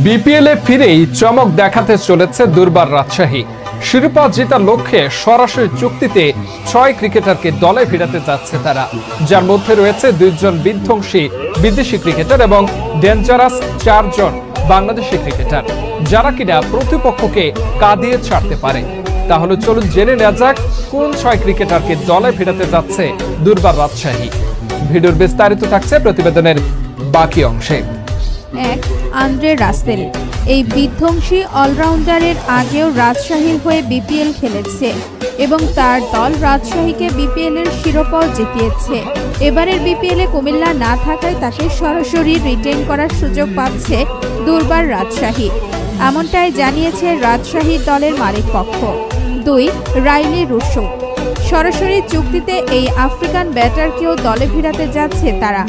বিপিএলে ফিরেই চমক দেখাতে চলেছে দুর্বার রাজশাহী। শিরোপা জেতার লক্ষ্যে সরাসরি চুক্তিতে ৬ ক্রিকেটারকে দলে ফেরাতে যাচ্ছে তারা, যার মধ্যে রয়েছে ২ জন বিধ্বংসী বিদেশি ক্রিকেটার এবং ডেঞ্জারাস ৪ জন বাংলাদেশি ক্রিকেটার, যারা কিনা প্রতিপক্ষকে কাঁদিয়ে ছাড়তে পারে। তাহলে চলুন জেনে নেওয়া যাক কোন ৬ ক্রিকেটারকে দলে ফেরাতে যাচ্ছে দুর্বার রাজশাহী। ভিডিওর বিস্তারিত থাকছে প্রতিবেদনের বাকি অংশে। ১. Andre Russell. এই বিধ্বংসী অলরাউন্ডারের আগেও রাজশাহীর হয়ে বিপিএল খেলেছে এবং তার দল রাজশাহীকে বিপিএলের শিরোপাও জিতিয়েছে। এবারের বিপিএলে কুমিল্লা না থাকায় তাকে সরাসরি রিটেইন করার সুযোগ পাচ্ছে দুর্বার রাজশাহী, এমনটাই জানিয়েছে রাজশাহী দলের মালিক পক্ষ। ২. Rilee Rossouw. সরাসরি চুক্তিতে এই আফ্রিকান ব্যাটারকেও দলে ফেরাতে যাচ্ছে তারা।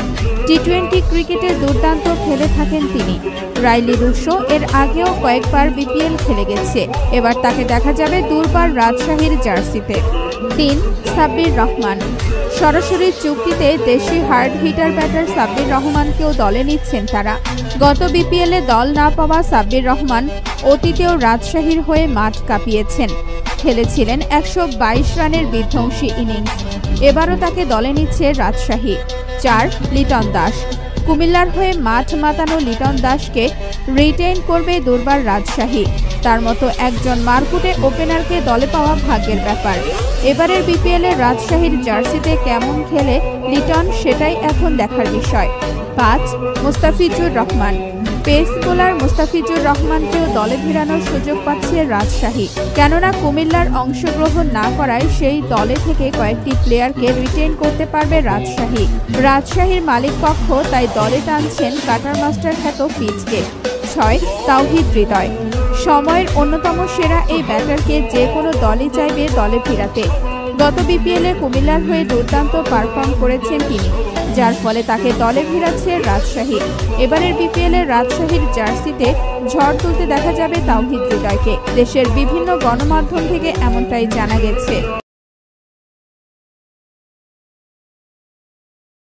টি-20 ক্রিকেটে দুর্দান্ত খেলে থাকেন তিনি। রাইলি রুশো এর আগেও কয়েকবার বিপিএল খেলে গেছে, এবার তাকে দেখা যাবে দুর্বার রাজশাহীর জার্সিতে। ৩. সাব্বির রহমান। সরাসরি চুক্তিতে দেশি হার্ড হিটার ব্যাটার সাব্বির রহমানকেও দলে নিচ্ছেন তারা। গত বিপিএলে দল না পাওয়া সাব্বির রহমান অতীতেও রাজশাহীর হয়ে মাঠ কাঁপিয়েছেন, খেলেছিলেন ১২২ রানের বিধ্বংসী ইনিংস। এবারও তাকে দলে নিচ্ছে রাজশাহী। ৪. লিটন দাস। কুমিল্লার হয়ে মাঠ মাতানো লিটন দাসকে রিটেইন করবে দুর্বার রাজশাহী। তার মতো একজন মারকুটে ওপেনারকে দলে পাওয়া ভাগ্যের ব্যাপার। এবারের বিপিএলে রাজশাহীর জার্সিতে কেমন খেলে লিটন, সেটাই এখন দেখার বিষয়। ৫. মুস্তাফিজুর রহমান। পেস বোলার মুস্তাফিজুর রহমানকেও দলে ফেরানোর সুযোগ পাচ্ছে রাজশাহী, কেননা কুমিল্লার অংশগ্রহণ না করায় সেই দলে থেকে কয়েকটি প্লেয়ারকে রিটেইন করতে পারবে রাজশাহী। রাজশাহীর মালিক পক্ষ তাই দলে টানছেন কাটার মাস্টার খ্যাত ফিজকে। ৬. তাওহিদ হৃদয়। সময়ের অন্যতম সেরা এই ব্যাটারকে যে কোনো দলই চাইবে দলে ফেরাতে। গত বিপিএলে কুমিল্লার হয়ে দুর্দান্ত পারফর্ম করেছেন তিনি, যার ফলে তাকে দলে ফেরাচ্ছে রাজশাহী। এবারের বিপিএলে রাজশাহীর জার্সিতে ঝড় তুলতে দেখা যাবে তাওহিদ হৃদয়কে। দেশের বিভিন্ন গণমাধ্যম থেকে এমনটাই জানা গেছে।